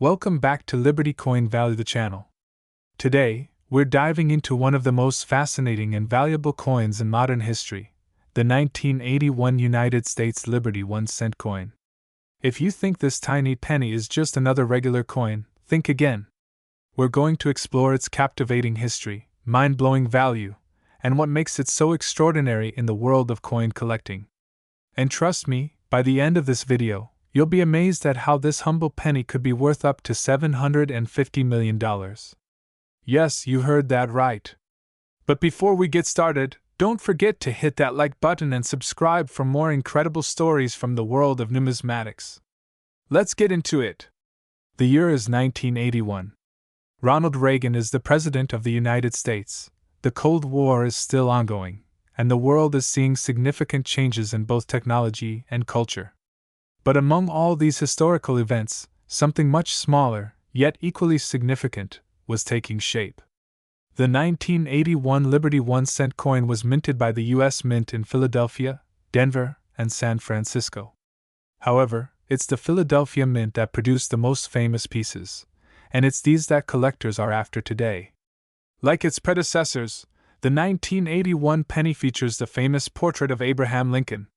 Welcome back to Liberty Coin Value the channel. Today, we're diving into one of the most fascinating and valuable coins in modern history, the 1981 United States Liberty 1-cent coin. If you think this tiny penny is just another regular coin, think again. We're going to explore its captivating history, mind-blowing value, and what makes it so extraordinary in the world of coin collecting. And trust me, by the end of this video, you'll be amazed at how this humble penny could be worth up to $750 million. Yes, you heard that right. But before we get started, don't forget to hit that like button and subscribe for more incredible stories from the world of numismatics. Let's get into it. The year is 1981. Ronald Reagan is the President of the United States. The Cold War is still ongoing, and the world is seeing significant changes in both technology and culture. But among all these historical events, something much smaller, yet equally significant, was taking shape. The 1981 Liberty 1-cent coin was minted by the U.S. Mint in Philadelphia, Denver, and San Francisco. However, it's the Philadelphia Mint that produced the most famous pieces, and it's these that collectors are after today. Like its predecessors, the 1981 penny features the famous portrait of Abraham Lincoln.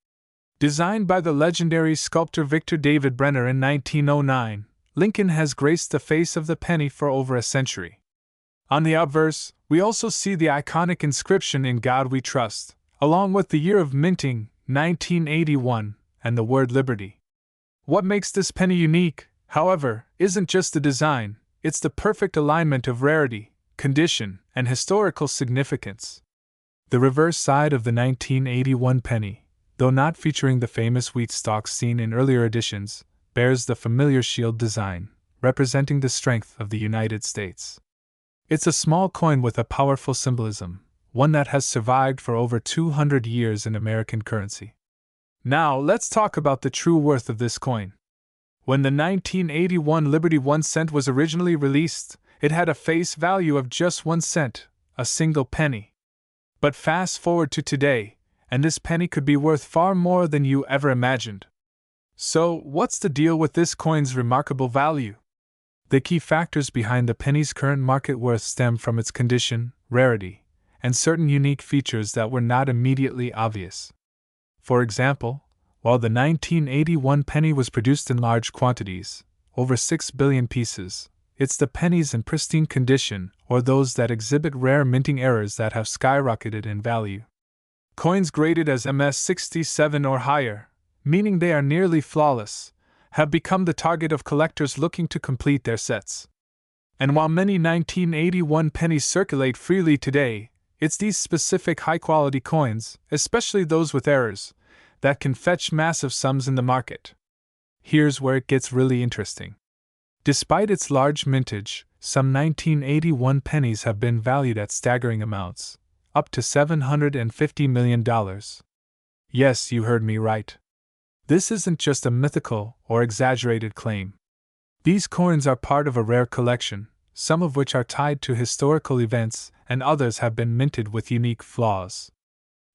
Designed by the legendary sculptor Victor David Brenner in 1909, Lincoln has graced the face of the penny for over a century. On the obverse, we also see the iconic inscription "In God We Trust," along with the year of minting, 1981, and the word liberty. What makes this penny unique, however, isn't just the design, it's the perfect alignment of rarity, condition, and historical significance. The reverse side of the 1981 penny, though not featuring the famous wheat stalks seen in earlier editions, bears the familiar shield design, representing the strength of the United States. It's a small coin with a powerful symbolism, one that has survived for over 200 years in American currency. Now, let's talk about the true worth of this coin. When the 1981 Liberty 1-cent was originally released, it had a face value of just 1 cent, a single penny. But fast forward to today, and this penny could be worth far more than you ever imagined. So, what's the deal with this coin's remarkable value? The key factors behind the penny's current market worth stem from its condition, rarity, and certain unique features that were not immediately obvious. For example, while the 1981 penny was produced in large quantities, over 6 billion pieces, it's the pennies in pristine condition, or those that exhibit rare minting errors, that have skyrocketed in value. Coins graded as MS67 or higher, meaning they are nearly flawless, have become the target of collectors looking to complete their sets. And while many 1981 pennies circulate freely today, it's these specific high-quality coins, especially those with errors, that can fetch massive sums in the market. Here's where it gets really interesting. Despite its large mintage, some 1981 pennies have been valued at staggering amounts, up to $750 million. Yes, you heard me right. This isn't just a mythical or exaggerated claim. These coins are part of a rare collection, some of which are tied to historical events, and others have been minted with unique flaws.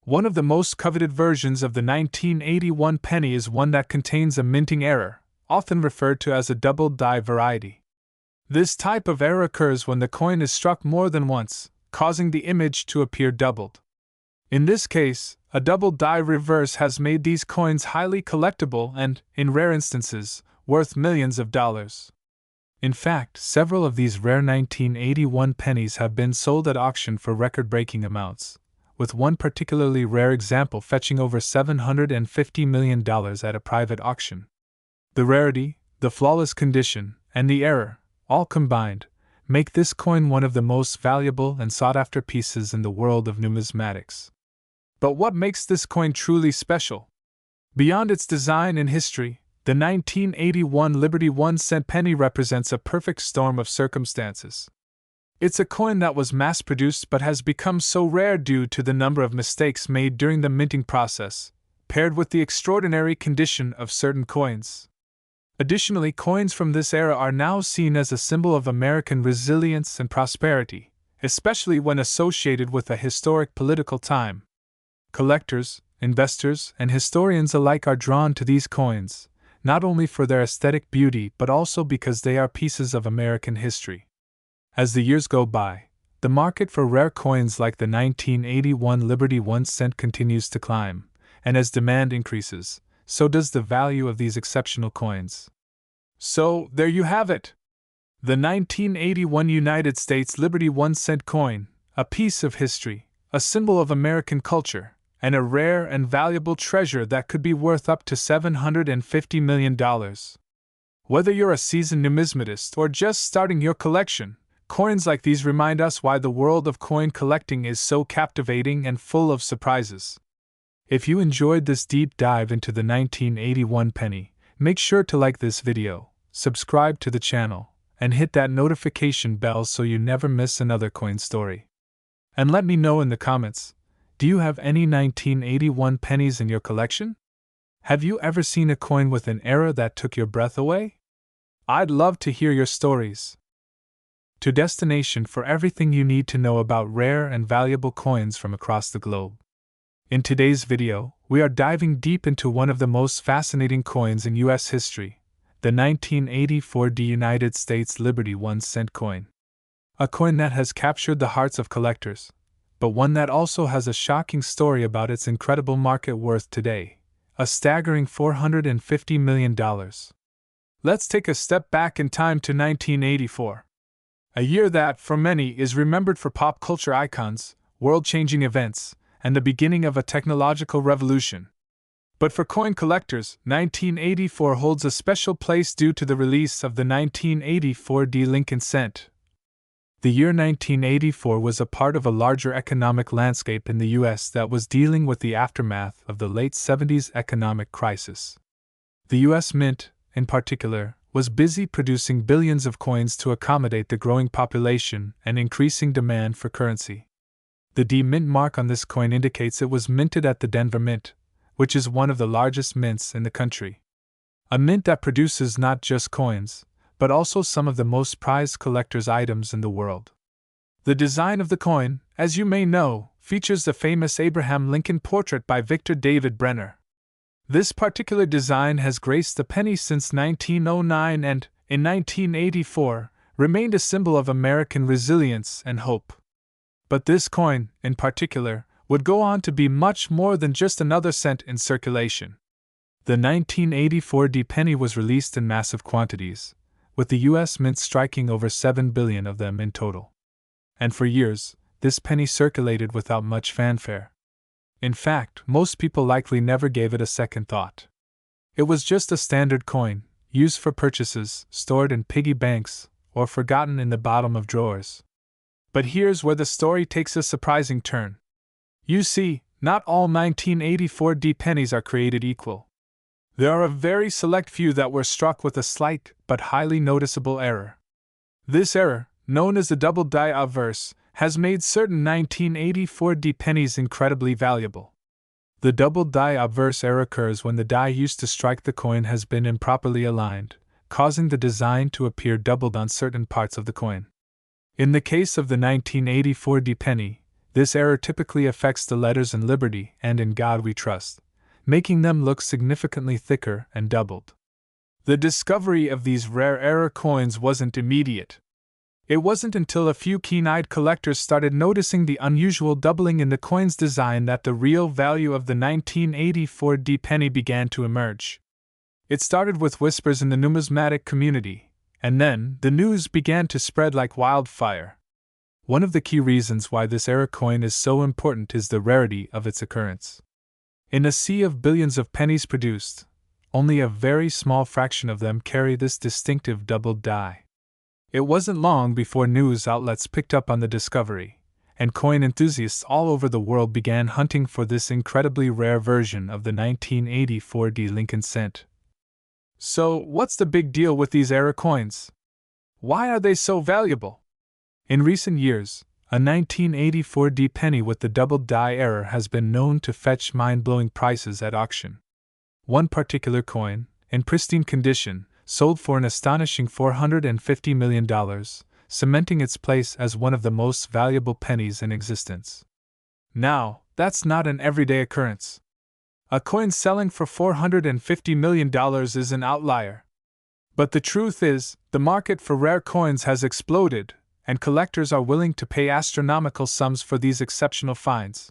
One of the most coveted versions of the 1981 penny is one that contains a minting error, often referred to as a double die variety. This type of error occurs when the coin is struck more than once, causing the image to appear doubled. In this case, a double die reverse has made these coins highly collectible and, in rare instances, worth millions of dollars. In fact, several of these rare 1981 pennies have been sold at auction for record-breaking amounts, with one particularly rare example fetching over $750 million at a private auction. The rarity, the flawless condition, and the error, all combined, make this coin one of the most valuable and sought-after pieces in the world of numismatics. But what makes this coin truly special? Beyond its design and history, the 1981 Liberty 1-cent penny represents a perfect storm of circumstances. It's a coin that was mass-produced but has become so rare due to the number of mistakes made during the minting process, paired with the extraordinary condition of certain coins. Additionally, coins from this era are now seen as a symbol of American resilience and prosperity, especially when associated with a historic political time. Collectors, investors, and historians alike are drawn to these coins, not only for their aesthetic beauty but also because they are pieces of American history. As the years go by, the market for rare coins like the 1981 Liberty 1 cent continues to climb, and as demand increases, so does the value of these exceptional coins. So, there you have it! The 1981 United States Liberty 1 cent coin, a piece of history, a symbol of American culture, and a rare and valuable treasure that could be worth up to $750 million. Whether you're a seasoned numismatist or just starting your collection, coins like these remind us why the world of coin collecting is so captivating and full of surprises. If you enjoyed this deep dive into the 1981 penny, make sure to like this video, subscribe to the channel, and hit that notification bell so you never miss another coin story. And let me know in the comments, do you have any 1981 pennies in your collection? Have you ever seen a coin with an era that took your breath away? I'd love to hear your stories. To destination for everything you need to know about rare and valuable coins from across the globe. In today's video, we are diving deep into one of the most fascinating coins in U.S. history, the 1984 United States Liberty 1 cent coin. A coin that has captured the hearts of collectors, but one that also has a shocking story about its incredible market worth today, a staggering $450 million. Let's take a step back in time to 1984. A year that, for many, is remembered for pop culture icons, world-changing events, and the beginning of a technological revolution. But for coin collectors, 1984 holds a special place due to the release of the 1984 Lincoln cent. The year 1984 was a part of a larger economic landscape in the U.S. that was dealing with the aftermath of the late 70s economic crisis. The U.S. Mint, in particular, was busy producing billions of coins to accommodate the growing population and increasing demand for currency. The D mint mark on this coin indicates it was minted at the Denver Mint, which is one of the largest mints in the country. A mint that produces not just coins, but also some of the most prized collector's items in the world. The design of the coin, as you may know, features the famous Abraham Lincoln portrait by Victor David Brenner. This particular design has graced the penny since 1909 and, in 1984, remained a symbol of American resilience and hope. But this coin, in particular, would go on to be much more than just another cent in circulation. The 1984 D penny was released in massive quantities, with the U.S. Mint striking over 7 billion of them in total. And for years, this penny circulated without much fanfare. In fact, most people likely never gave it a second thought. It was just a standard coin, used for purchases, stored in piggy banks, or forgotten in the bottom of drawers. But here's where the story takes a surprising turn. You see, not all 1984 D pennies are created equal. There are a very select few that were struck with a slight but highly noticeable error. This error, known as the double die obverse, has made certain 1984 D pennies incredibly valuable. The double die obverse error occurs when the die used to strike the coin has been improperly aligned, causing the design to appear doubled on certain parts of the coin. In the case of the 1984 D penny, this error typically affects the letters in Liberty and In God We Trust, making them look significantly thicker and doubled. The discovery of these rare error coins wasn't immediate. It wasn't until a few keen-eyed collectors started noticing the unusual doubling in the coin's design that the real value of the 1984 D penny began to emerge. It started with whispers in the numismatic community, and then the news began to spread like wildfire. One of the key reasons why this error coin is so important is the rarity of its occurrence. In a sea of billions of pennies produced, only a very small fraction of them carry this distinctive doubled die. It wasn't long before news outlets picked up on the discovery, and coin enthusiasts all over the world began hunting for this incredibly rare version of the 1984 D Lincoln cent. So, what's the big deal with these error coins? Why are they so valuable? In recent years, a 1984 D penny with the doubled die error has been known to fetch mind-blowing prices at auction. One particular coin, in pristine condition, sold for an astonishing $450 million, cementing its place as one of the most valuable pennies in existence. Now, that's not an everyday occurrence. A coin selling for $450 million is an outlier. But the truth is, the market for rare coins has exploded, and collectors are willing to pay astronomical sums for these exceptional finds.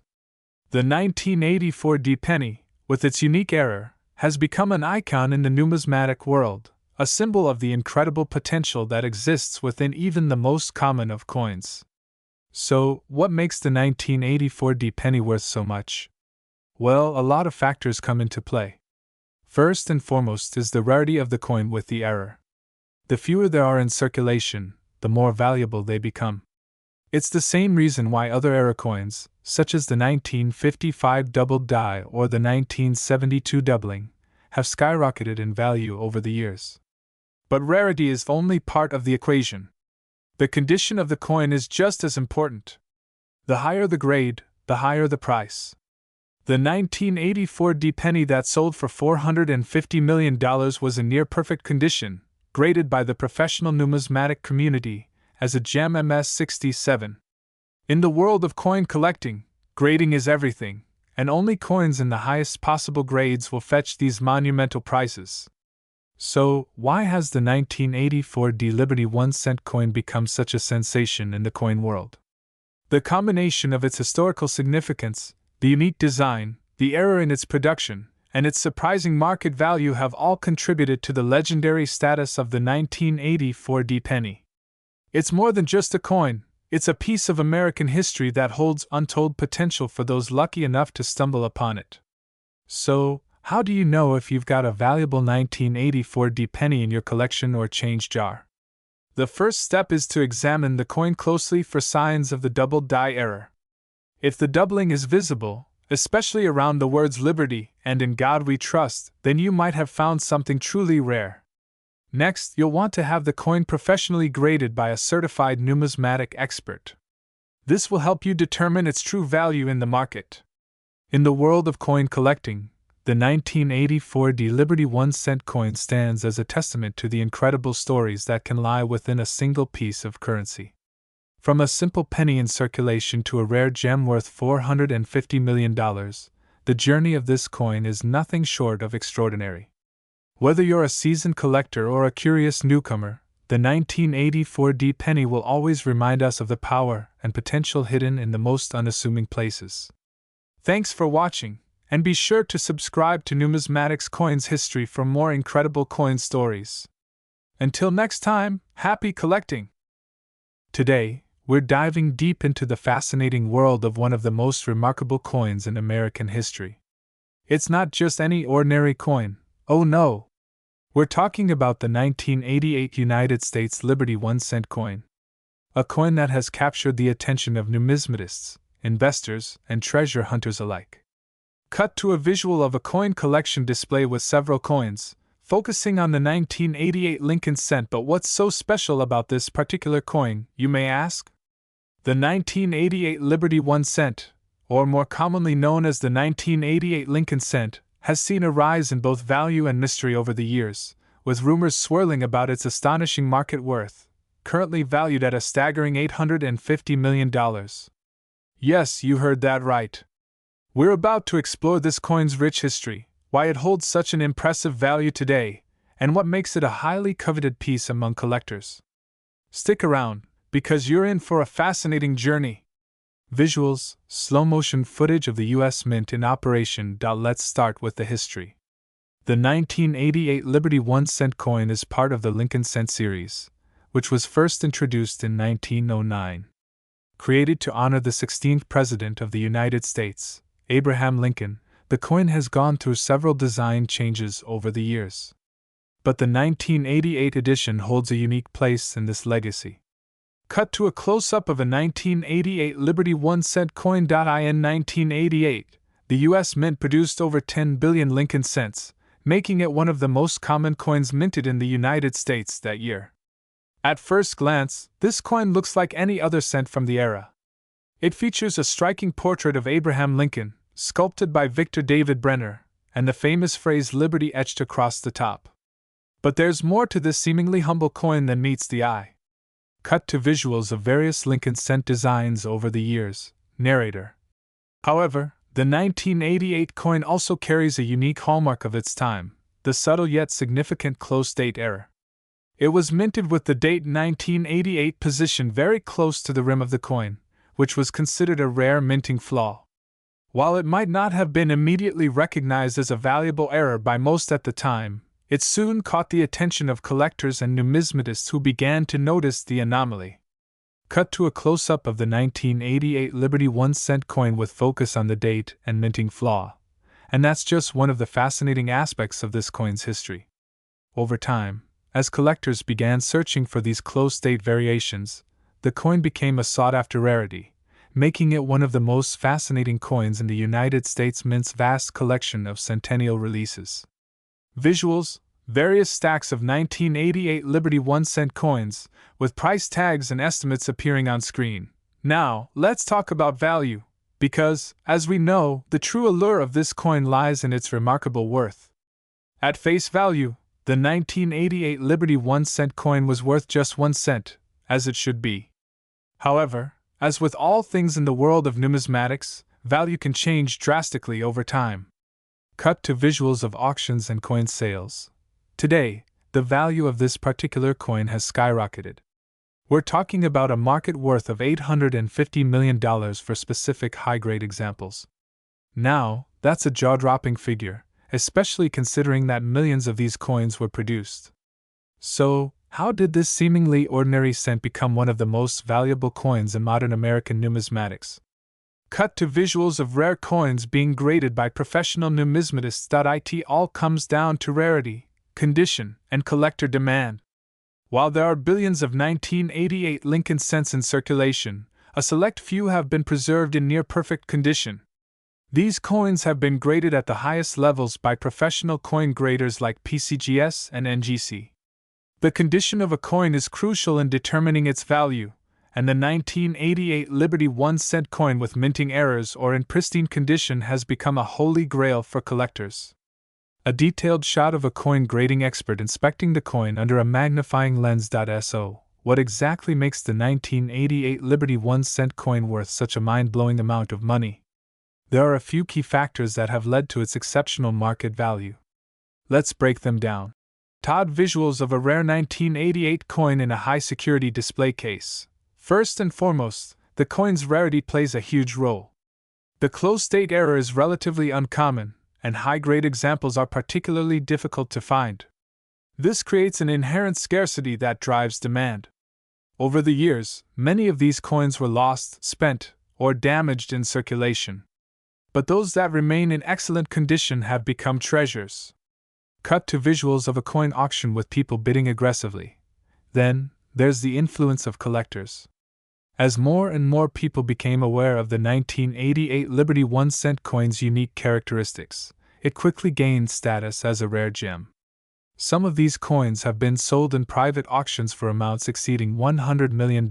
The 1984 D-penny, with its unique error, has become an icon in the numismatic world, a symbol of the incredible potential that exists within even the most common of coins. So, what makes the 1984 D-penny worth so much? Well, a lot of factors come into play. First and foremost is the rarity of the coin with the error. The fewer there are in circulation, the more valuable they become. It's the same reason why other error coins, such as the 1955 doubled die or the 1972 doubling, have skyrocketed in value over the years. But rarity is only part of the equation. The condition of the coin is just as important. The higher the grade, the higher the price. The 1984 D-penny that sold for $450 million was in near-perfect condition, graded by the professional numismatic community as a gem MS67. In the world of coin collecting, grading is everything, and only coins in the highest possible grades will fetch these monumental prices. So, why has the 1984 D Liberty 1-cent coin become such a sensation in the coin world? The combination of its historical significance, the unique design, the error in its production, and its surprising market value have all contributed to the legendary status of the 1984 D-penny. It's more than just a coin, it's a piece of American history that holds untold potential for those lucky enough to stumble upon it. So, how do you know if you've got a valuable 1984 D-penny in your collection or change jar? The first step is to examine the coin closely for signs of the double die error. If the doubling is visible, especially around the words Liberty and In God We Trust, then you might have found something truly rare. Next, you'll want to have the coin professionally graded by a certified numismatic expert. This will help you determine its true value in the market. In the world of coin collecting, the 1984 D Liberty 1-cent coin stands as a testament to the incredible stories that can lie within a single piece of currency. From a simple penny in circulation to a rare gem worth $450 million, the journey of this coin is nothing short of extraordinary. Whether you're a seasoned collector or a curious newcomer, the 1984 D-penny will always remind us of the power and potential hidden in the most unassuming places. Thanks for watching, and be sure to subscribe to Numismatics Coins History for more incredible coin stories. Until next time, happy collecting! Today, we're diving deep into the fascinating world of one of the most remarkable coins in American history. It's not just any ordinary coin, oh no! We're talking about the 1988 United States Liberty 1-cent coin. A coin that has captured the attention of numismatists, investors, and treasure hunters alike. Cut to a visual of a coin collection display with several coins, focusing on the 1988 Lincoln cent. But what's so special about this particular coin, you may ask? The 1988 Liberty 1-cent, or more commonly known as the 1988 Lincoln cent, has seen a rise in both value and mystery over the years, with rumors swirling about its astonishing market worth, currently valued at a staggering $850 million. Yes, you heard that right. We're about to explore this coin's rich history, why it holds such an impressive value today, and what makes it a highly coveted piece among collectors. Stick around, because you're in for a fascinating journey. Visuals, slow-motion footage of the U.S. Mint in operation. Let's start with the history. The 1988 Liberty 1-cent coin is part of the Lincoln cent series, which was first introduced in 1909. Created to honor the 16th President of the United States, Abraham Lincoln, the coin has gone through several design changes over the years. But the 1988 edition holds a unique place in this legacy. Cut to a close-up of a 1988 Liberty 1-cent coin. In 1988, the U.S. Mint produced over 10 billion Lincoln cents, making it one of the most common coins minted in the United States that year. At first glance, this coin looks like any other cent from the era. It features a striking portrait of Abraham Lincoln, sculpted by Victor David Brenner, and the famous phrase Liberty etched across the top. But there's more to this seemingly humble coin than meets the eye. Cut to visuals of various Lincoln cent designs over the years. Narrator. However, The 1988 coin also carries a unique hallmark of its time, the subtle yet significant close date error. It was minted with the date 1988 positioned very close to the rim of the coin, which was considered a rare minting flaw. While it might not have been immediately recognized as a valuable error by most at the time, it soon caught the attention of collectors and numismatists who began to notice the anomaly. Cut to a close-up of the 1988 Liberty 1-cent coin with focus on the date and minting flaw. And that's just one of the fascinating aspects of this coin's history. Over time, as collectors began searching for these close-date variations, the coin became a sought-after rarity, making it one of the most fascinating coins in the United States Mint's vast collection of centennial releases. Visuals: various stacks of 1988 Liberty 1-cent coins, with price tags and estimates appearing on screen. Now, let's talk about value, because, as we know, the true allure of this coin lies in its remarkable worth. At face value, the 1988 Liberty 1-cent coin was worth just 1 cent, as it should be. However, as with all things in the world of numismatics, value can change drastically over time. Cut to visuals of auctions and coin sales. Today, the value of this particular coin has skyrocketed. We're talking about a market worth of $850 million for specific high-grade examples. Now, that's a jaw-dropping figure, especially considering that millions of these coins were produced. So, how did this seemingly ordinary cent become one of the most valuable coins in modern American numismatics? Cut to visuals of rare coins being graded by professional numismatists. It all comes down to rarity, condition, and collector demand. While there are billions of 1988 Lincoln cents in circulation, a select few have been preserved in near-perfect condition. These coins have been graded at the highest levels by professional coin graders like PCGS and NGC. The condition of a coin is crucial in determining its value, and the 1988 Liberty 1-cent coin with minting errors or in pristine condition has become a holy grail for collectors. A detailed shot of a coin grading expert inspecting the coin under a magnifying lens. So, what exactly makes the 1988 Liberty 1-cent coin worth such a mind-blowing amount of money? There are a few key factors that have led to its exceptional market value. Let's break them down. Visuals of a rare 1988 coin in a high-security display case. First and foremost, the coin's rarity plays a huge role. The close-date error is relatively uncommon, and high-grade examples are particularly difficult to find. This creates an inherent scarcity that drives demand. Over the years, many of these coins were lost, spent, or damaged in circulation. But those that remain in excellent condition have become treasures. Cut to visuals of a coin auction with people bidding aggressively. Then, there's the influence of collectors. As more and more people became aware of the 1988 Liberty 1-cent coin's unique characteristics, it quickly gained status as a rare gem. Some of these coins have been sold in private auctions for amounts exceeding $100 million,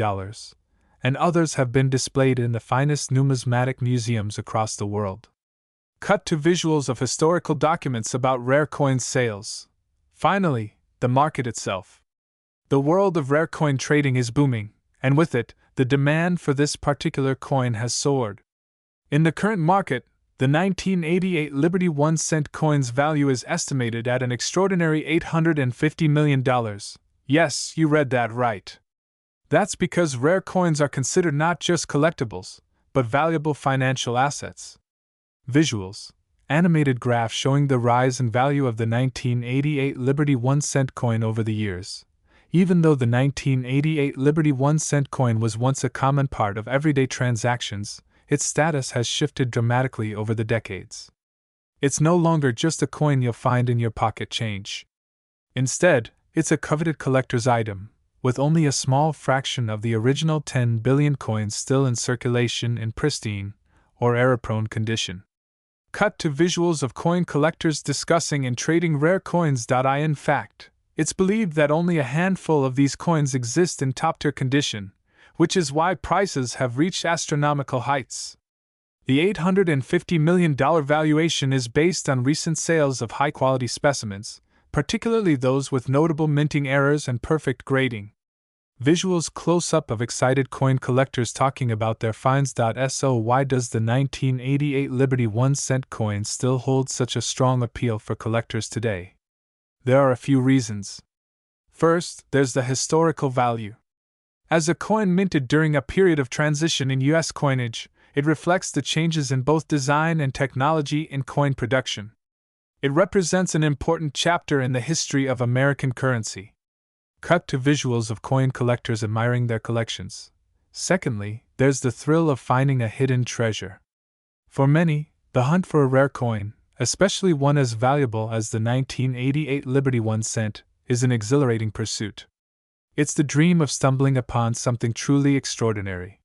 and others have been displayed in the finest numismatic museums across the world. Cut to visuals of historical documents about rare coin sales. Finally, the market itself. The world of rare coin trading is booming, and with it, the demand for this particular coin has soared. In the current market, the 1988 Liberty 1-cent coin's value is estimated at an extraordinary $850 million. Yes, you read that right. That's because rare coins are considered not just collectibles, but valuable financial assets. Visuals: animated graph showing the rise in value of the 1988 Liberty 1-cent coin over the years. Even though the 1988 Liberty 1-cent coin was once a common part of everyday transactions, its status has shifted dramatically over the decades. It's no longer just a coin you'll find in your pocket change. Instead, it's a coveted collector's item, with only a small fraction of the original 10 billion coins still in circulation in pristine, or error-prone condition. Cut to visuals of coin collectors discussing and trading rare coins. In fact, it's believed that only a handful of these coins exist in top-tier condition, which is why prices have reached astronomical heights. The $850 million valuation is based on recent sales of high-quality specimens, particularly those with notable minting errors and perfect grading. Visuals close-up of excited coin collectors talking about their finds. So why does the 1988 Liberty 1-cent coin still hold such a strong appeal for collectors today? There are a few reasons. First, there's the historical value. As a coin minted during a period of transition in U.S. coinage, it reflects the changes in both design and technology in coin production. It represents an important chapter in the history of American currency. Cut to visuals of coin collectors admiring their collections. Secondly, there's the thrill of finding a hidden treasure. For many, the hunt for a rare coin, especially one as valuable as the 1988 Liberty 1 cent, is an exhilarating pursuit. It's the dream of stumbling upon something truly extraordinary.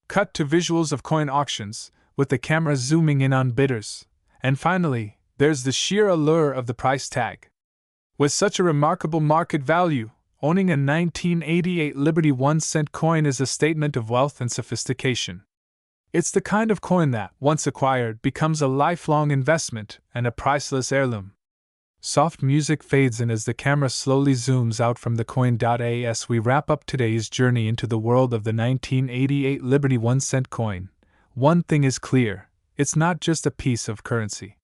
Cut to visuals of coin auctions, with the camera zooming in on bidders. And finally, there's the sheer allure of the price tag. With such a remarkable market value, owning a 1988 Liberty 1 cent coin is a statement of wealth and sophistication. It's the kind of coin that, once acquired, becomes a lifelong investment and a priceless heirloom. Soft music fades in as the camera slowly zooms out from the coin. As we wrap up today's journey into the world of the 1988 Liberty 1 cent coin, one thing is clear: it's not just a piece of currency.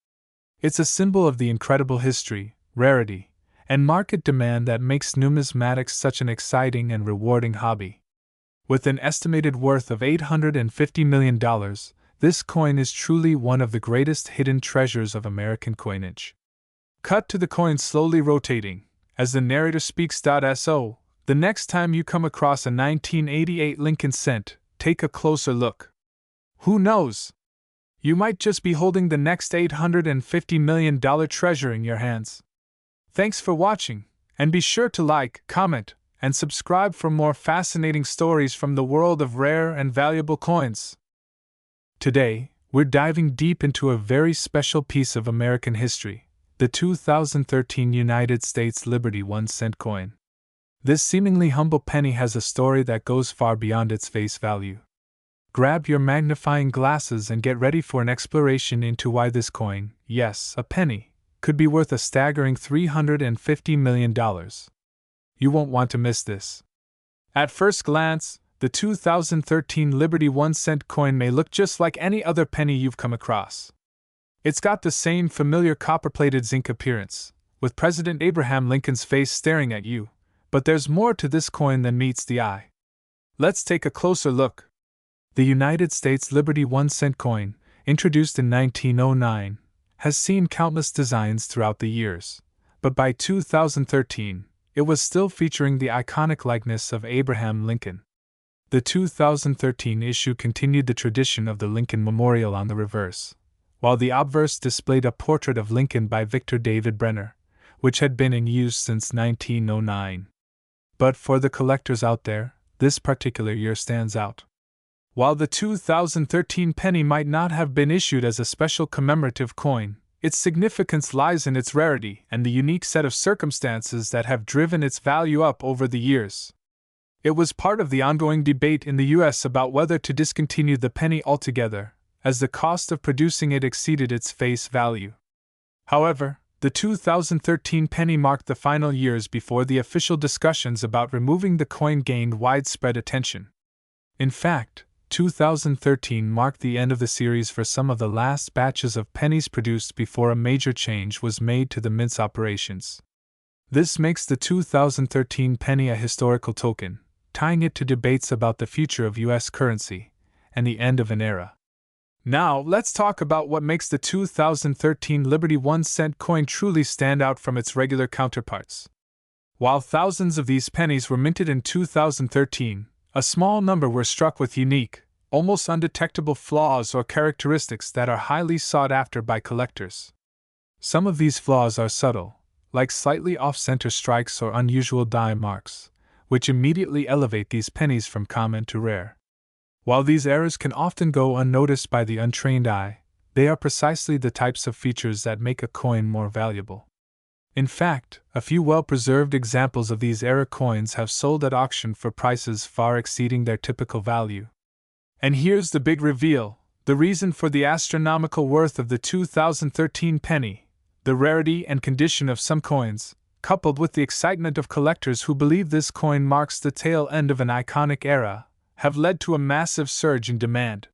It's a symbol of the incredible history, rarity, and market demand that makes numismatics such an exciting and rewarding hobby. With an estimated worth of $850 million, this coin is truly one of the greatest hidden treasures of American coinage. Cut to the coin slowly rotating, as the narrator speaks. So, the next time you come across a 1988 Lincoln cent, take a closer look. Who knows? You might just be holding the next $850 million treasure in your hands. Thanks for watching, and be sure to like, comment, and subscribe for more fascinating stories from the world of rare and valuable coins. Today, we're diving deep into a very special piece of American history, the 2013 United States Liberty 1 cent coin. This seemingly humble penny has a story that goes far beyond its face value. Grab your magnifying glasses and get ready for an exploration into why this coin, yes, a penny, could be worth a staggering $350 million. You won't want to miss this. At first glance, the 2013 Liberty 1 cent coin may look just like any other penny you've come across. It's got the same familiar copper-plated zinc appearance, with President Abraham Lincoln's face staring at you, but there's more to this coin than meets the eye. Let's take a closer look. The United States Liberty 1 cent coin, introduced in 1909, has seen countless designs throughout the years, but by 2013, it was still featuring the iconic likeness of Abraham Lincoln. The 2013 issue continued the tradition of the Lincoln Memorial on the reverse, while the obverse displayed a portrait of Lincoln by Victor David Brenner, which had been in use since 1909. But for the collectors out there, this particular year stands out. While the 2013 penny might not have been issued as a special commemorative coin, its significance lies in its rarity and the unique set of circumstances that have driven its value up over the years. It was part of the ongoing debate in the U.S. about whether to discontinue the penny altogether, as the cost of producing it exceeded its face value. However, the 2013 penny marked the final years before the official discussions about removing the coin gained widespread attention. In fact, 2013 marked the end of the series for some of the last batches of pennies produced before a major change was made to the mint's operations. This makes the 2013 penny a historical token, tying it to debates about the future of U.S. currency and the end of an era. Now, let's talk about what makes the 2013 Liberty 1 cent coin truly stand out from its regular counterparts. While thousands of these pennies were minted in 2013, a small number were struck with unique, almost undetectable flaws or characteristics that are highly sought after by collectors. Some of these flaws are subtle, like slightly off-center strikes or unusual die marks, which immediately elevate these pennies from common to rare. While these errors can often go unnoticed by the untrained eye, they are precisely the types of features that make a coin more valuable. In fact, a few well-preserved examples of these error coins have sold at auction for prices far exceeding their typical value. And here's the big reveal: the reason for the astronomical worth of the 2013 penny, the rarity and condition of some coins, coupled with the excitement of collectors who believe this coin marks the tail end of an iconic era, have led to a massive surge in demand.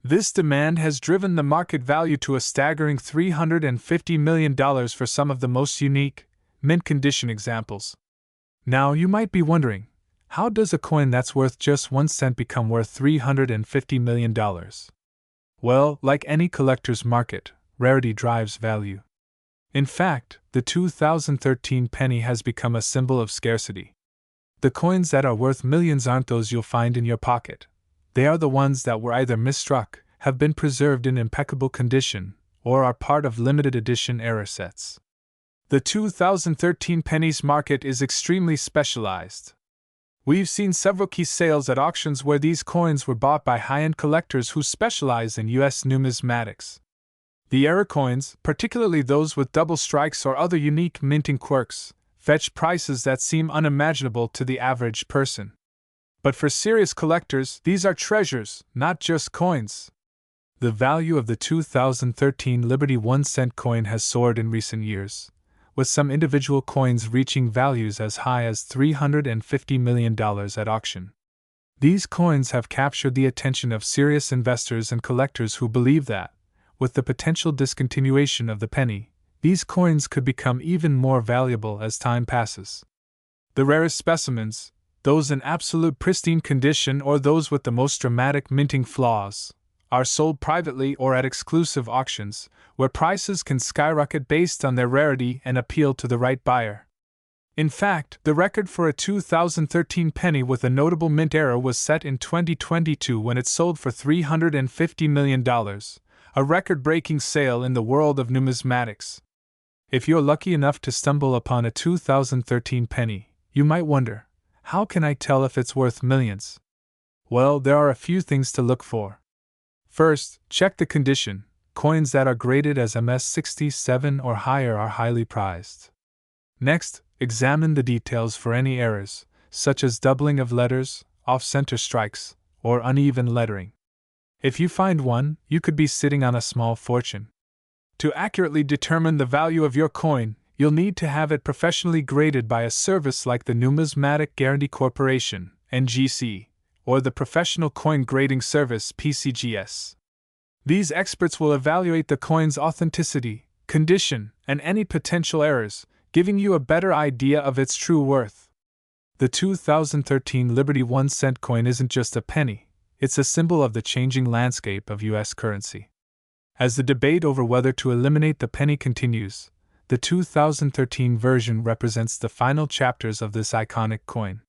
This demand has driven the market value to a staggering $350 million for some of the most unique, mint-condition examples. Now you might be wondering, how does a coin that's worth just 1 cent become worth $350 million? Well, like any collector's market, rarity drives value. In fact, the 2013 penny has become a symbol of scarcity. The coins that are worth millions aren't those you'll find in your pocket. They are the ones that were either misstruck, have been preserved in impeccable condition, or are part of limited edition error sets. The 2013 pennies market is extremely specialized. We've seen several key sales at auctions where these coins were bought by high-end collectors who specialize in U.S. numismatics. The error coins, particularly those with double strikes or other unique minting quirks, fetch prices that seem unimaginable to the average person. But for serious collectors, these are treasures, not just coins. The value of the 2013 Liberty 1 cent coin has soared in recent years, with some individual coins reaching values as high as $350 million at auction. These coins have captured the attention of serious investors and collectors who believe that, with the potential discontinuation of the penny, these coins could become even more valuable as time passes. The rarest specimens, those in absolute pristine condition or those with the most dramatic minting flaws, are sold privately or at exclusive auctions, where prices can skyrocket based on their rarity and appeal to the right buyer. In fact, the record for a 2013 penny with a notable mint error was set in 2022 when it sold for $350 million, a record-breaking sale in the world of numismatics. If you're lucky enough to stumble upon a 2013 penny, you might wonder, how can I tell if it's worth millions? Well, there are a few things to look for. First, check the condition. Coins that are graded as MS67 or higher are highly prized. Next, examine the details for any errors, such as doubling of letters, off-center strikes, or uneven lettering. If you find one, you could be sitting on a small fortune. To accurately determine the value of your coin, you'll need to have it professionally graded by a service like the Numismatic Guarantee Corporation, NGC, or the Professional Coin Grading Service, PCGS. These experts will evaluate the coin's authenticity, condition, and any potential errors, giving you a better idea of its true worth. The 2013 Liberty 1 cent coin isn't just a penny, it's a symbol of the changing landscape of U.S. currency. As the debate over whether to eliminate the penny continues, the 2013 version represents the final chapters of this iconic coin.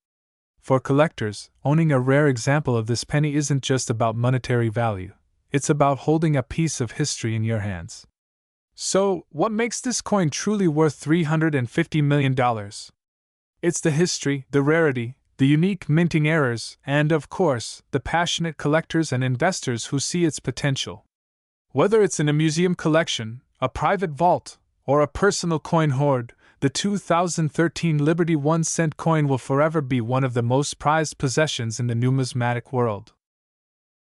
For collectors, owning a rare example of this penny isn't just about monetary value, it's about holding a piece of history in your hands. So, what makes this coin truly worth $350 million? It's the history, the rarity, the unique minting errors, and, of course, the passionate collectors and investors who see its potential. Whether it's in a museum collection, a private vault, or a personal coin hoard, the 2013 Liberty 1 cent coin will forever be one of the most prized possessions in the numismatic world.